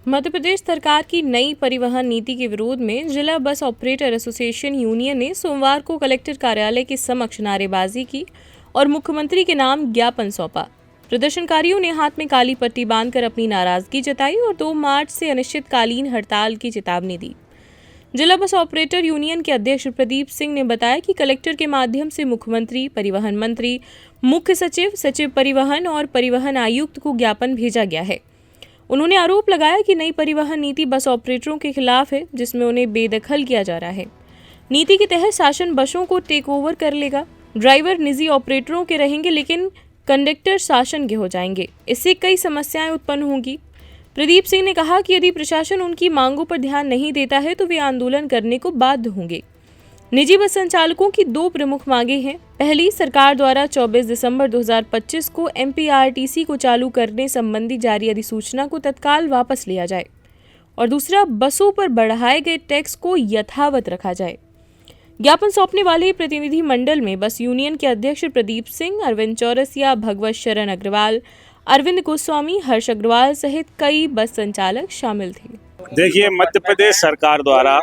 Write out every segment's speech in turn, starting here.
मध्य प्रदेश सरकार की नई परिवहन नीति के विरोध में जिला बस ऑपरेटर एसोसिएशन यूनियन ने सोमवार को कलेक्टर कार्यालय के समक्ष नारेबाजी की और मुख्यमंत्री के नाम ज्ञापन सौंपा। प्रदर्शनकारियों ने हाथ में काली पट्टी बांधकर अपनी नाराजगी जताई और 2 मार्च से अनिश्चितकालीन हड़ताल की चेतावनी दी। जिला बस ऑपरेटर यूनियन के अध्यक्ष प्रदीप सिंह ने बताया कि कलेक्टर के माध्यम से मुख्यमंत्री, परिवहन मंत्री, मुख्य सचिव, सचिव परिवहन और परिवहन आयुक्त को ज्ञापन भेजा गया है। उन्होंने आरोप लगाया कि नई परिवहन नीति बस ऑपरेटरों के खिलाफ है, जिसमें उन्हें बेदखल किया जा रहा है। नीति के तहत शासन बसों को टेक ओवर कर लेगा। ड्राइवर निजी ऑपरेटरों के रहेंगे, लेकिन कंडक्टर शासन के हो जाएंगे। इससे कई समस्याएं उत्पन्न होंगी। प्रदीप सिंह ने कहा कि यदि प्रशासन उनकी मांगों पर ध्यान नहीं देता है तो वे आंदोलन करने को बाध्य होंगे। निजी बस संचालकों की 2 प्रमुख मांगे हैं। पहली, सरकार द्वारा 24 दिसंबर 2025 को एमपीआरटीसी को चालू करने संबंधी जारी अधिसूचना को तत्काल वापस लिया जाए और दूसरा, बसों पर बढ़ाए गए टैक्स को यथावत रखा जाए। ज्ञापन सौंपने वाले प्रतिनिधि मंडल में बस यूनियन के अध्यक्ष प्रदीप सिंह, अरविंद चौरसिया, भगवत शरण अग्रवाल, अरविंद गोस्वामी, हर्ष अग्रवाल सहित कई बस संचालक शामिल थे। देखिए, मध्य प्रदेश सरकार द्वारा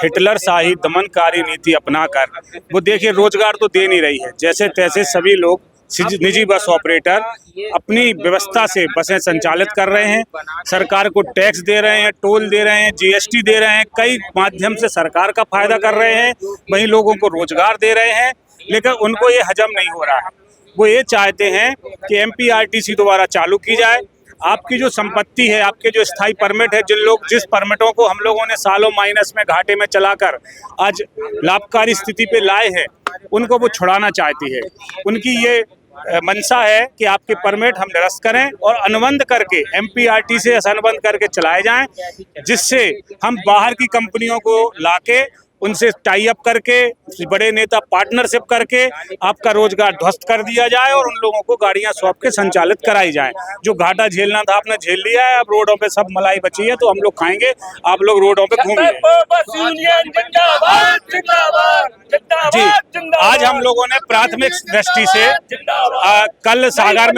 हिटलर शाही दमनकारी नीति अपनाकर वो देखिए रोजगार तो दे नहीं रही है। जैसे तैसे सभी लोग निजी बस ऑपरेटर अपनी व्यवस्था से बसें संचालित कर रहे हैं, सरकार को टैक्स दे रहे हैं, टोल दे रहे हैं, जीएसटी दे रहे हैं, कई माध्यम से सरकार का फायदा कर रहे हैं, वहीं लोगों को रोजगार दे रहे हैं, लेकिन उनको ये हजम नहीं हो रहा है। वो ये चाहते हैं कि एमपीआरटीसी दोबारा चालू की जाए। आपकी जो संपत्ति है, आपके जो स्थायी परमिट है, जिस परमिटों को हम लोगों ने सालों माइनस में घाटे में चलाकर आज लाभकारी स्थिति पे लाए हैं, उनको वो छुड़ाना चाहती है। उनकी ये मंशा है कि आपके परमिट हम निरस्त करें और अनुबंध करके एमपीआरटी से अनुबंध करके चलाए जाएं, जिससे हम बाहर की कंपनियों को लाके उनसे टाई अप करके बड़े नेता पार्टनरशिप करके आपका रोजगार ध्वस्त कर दिया जाए और उन लोगों को गाड़ियां सौंप के संचालित कराई जाए। जो घाटा झेलना था आपने झेल लिया है, अब रोडों पे सब मलाई बची है तो हम लोग खाएंगे, आप लोग रोडों पे घूमिए। जी, आज हम लोगों ने प्राथमिक दृष्टि से कल सागर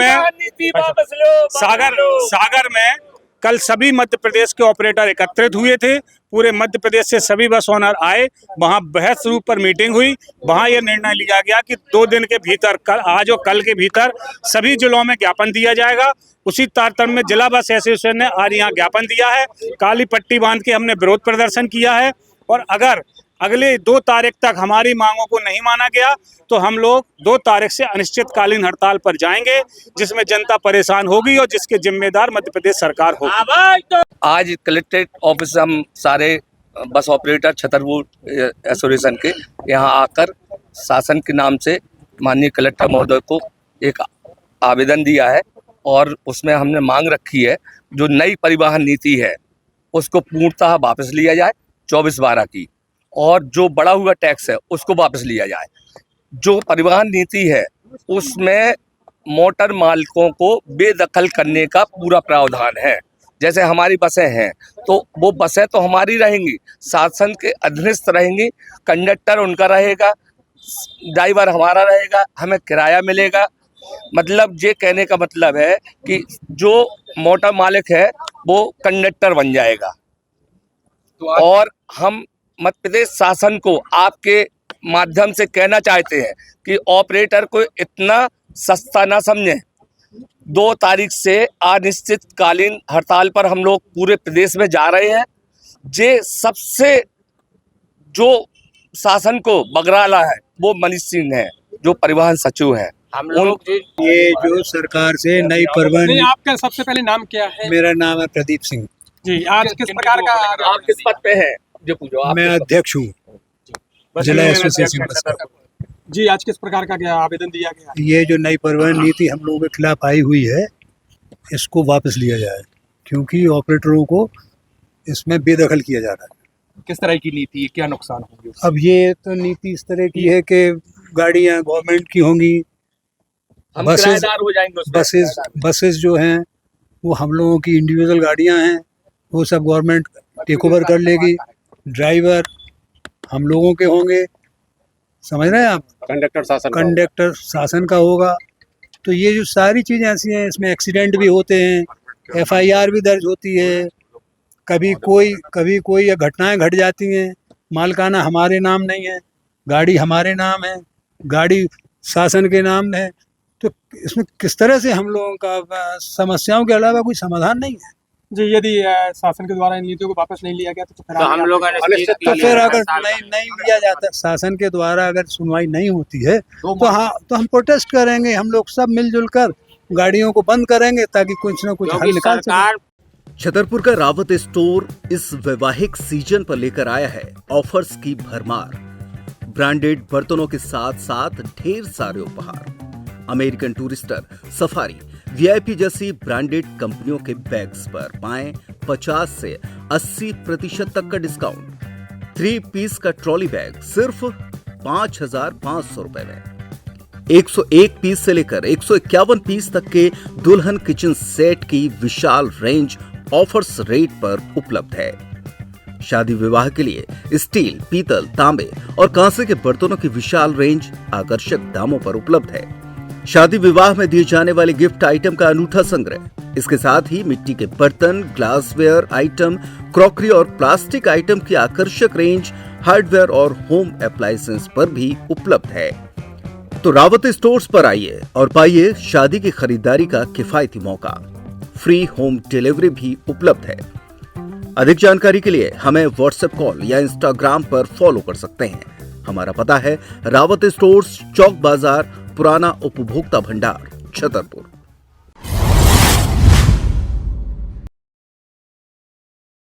में कल सभी मध्य प्रदेश के ऑपरेटर एकत्रित हुए थे। पूरे मध्य प्रदेश से सभी बस ओनर आए, वहां बहस रूप पर मीटिंग हुई। वहां यह निर्णय लिया गया कि 2 दिन के भीतर, आज और कल के भीतर सभी जिलों में ज्ञापन दिया जाएगा। उसी तारतम्य में जिला बस एसोसिएशन ने आज यहाँ ज्ञापन दिया है। काली पट्टी बांध के हमने विरोध प्रदर्शन किया है और अगर अगले 2 तारीख तक हमारी मांगों को नहीं माना गया तो हम लोग 2 तारीख से अनिश्चितकालीन हड़ताल पर जाएंगे, जिसमें जनता परेशान होगी और जिसके जिम्मेदार मध्य प्रदेश सरकार होगी। आज कलेक्ट्रेट ऑफिस हम सारे बस ऑपरेटर छतरपुर एसोसिएशन के यहाँ आकर शासन के नाम से माननीय कलेक्टर महोदय को एक आवेदन दिया है और उसमें हमने मांग रखी है जो नई परिवहन नीति है उसको पूर्णतः वापस लिया जाए 24/12 की, और जो बढ़ा हुआ टैक्स है उसको वापस लिया जाए। जो परिवहन नीति है उसमें मोटर मालिकों को बेदखल करने का पूरा प्रावधान है। जैसे हमारी बसें हैं तो वो बसें तो हमारी रहेंगी, शासन के अधीनस्थ रहेंगी, कंडक्टर उनका रहेगा, ड्राइवर हमारा रहेगा, हमें किराया मिलेगा। मतलब ये कहने का मतलब है कि जो मोटर मालिक है वो कंडक्टर बन जाएगा। और हम मध्य प्रदेश शासन को आपके माध्यम से कहना चाहते हैं कि ऑपरेटर को इतना सस्ता ना समझें। 2 तारीख से अनिश्चितकालीन हड़ताल पर हम लोग पूरे प्रदेश में जा रहे हैं। जे सबसे जो शासन को बगराला है वो मनीष सिंह है, जो परिवहन सचिव है। हम लोग ये जो सरकार से नई परिवहन। आपका सबसे पहले नाम क्या है? मेरा नाम है प्रदीप सिंह जी। आज किस प्रकार का, आप किस पद पे हैं? जो पूछो। मैं अध्यक्ष हूँ जिला एसोसिएशन बस का। जी, आज किस प्रकार का क्या आवेदन दिया गया? ये जो नई परिवहन नीति हम लोगों के खिलाफ आई हुई है, इसको वापस लिया जाए, क्योंकि ऑपरेटरों को इसमें बेदखल किया जा रहा है। किस तरह की नीति है, क्या नुकसान होंगे? अब ये तो नीति इस तरह की है कि गाड़ियाँ गवर्नमेंट की होंगी, बसेस जो हैं वो हम लोगों की इंडिविजुअल गाड़ियाँ हैं, वो सब गवर्नमेंट टेक ओवर कर लेगी। ड्राइवर हम लोगों के होंगे, समझ रहे हैं आप? कंडक्टर शासन का होगा। तो ये जो सारी चीज़ें ऐसी हैं, इसमें एक्सीडेंट भी होते हैं, FIR भी दर्ज होती है, कभी कोई घटनाएं घट जाती हैं, मालिकाना हमारे नाम नहीं है, गाड़ी हमारे नाम है, गाड़ी शासन के नाम है, तो इसमें किस तरह से हम लोगों का समस्याओं के अलावा कोई समाधान नहीं है। जी यदि शासन के द्वारा इन नीतियों को वापस नहीं लिया गया तो फिर हम लोग तो फिर अगर नहीं लिया जाता, शासन के द्वारा अगर सुनवाई नहीं होती है तो हाँ, तो हम प्रोटेस्ट करेंगे, हम लोग सब मिलजुल कर गाड़ियों को बंद करेंगे ताकि कुछ न कुछ हल निकाल सके। छतरपुर का रावत स्टोर इस वैवाहिक सीजन पर लेकर आया है ऑफर्स की भरमार। ब्रांडेड बर्तनों के साथ साथ ढेर सारे उपहार, अमेरिकन टूरिस्टर, सफारी, वीआईपी जैसी ब्रांडेड कंपनियों के बैग्स पर पाएं 50 से 80% तक का डिस्काउंट। 3 पीस का ट्रॉली बैग सिर्फ 5,500 रुपए में। 101 पीस से लेकर 151 पीस तक के दुल्हन किचन सेट की विशाल रेंज ऑफर्स रेट पर उपलब्ध है। शादी विवाह के लिए स्टील, पीतल, तांबे और कांसे के बर्तनों की विशाल रेंज आकर्षक दामों पर उपलब्ध है। शादी विवाह में दिए जाने वाले गिफ्ट आइटम का अनूठा संग्रह, इसके साथ ही मिट्टी के बर्तन, ग्लासवेयर आइटम, क्रॉकरी और प्लास्टिक आइटम की आकर्षक रेंज हार्डवेयर और होम अप्लायंसेस पर भी उपलब्ध है। तो रावत स्टोर्स पर आइए और पाइए शादी की खरीदारी का किफायती मौका। फ्री होम डिलीवरी भी उपलब्ध है। अधिक जानकारी के लिए हमें व्हाट्सएप कॉल या इंस्टाग्राम पर फॉलो कर सकते हैं। हमारा पता है रावत स्टोर्स, चौक बाजार, पुराना उपभोक्ता भंडार, छतरपुर।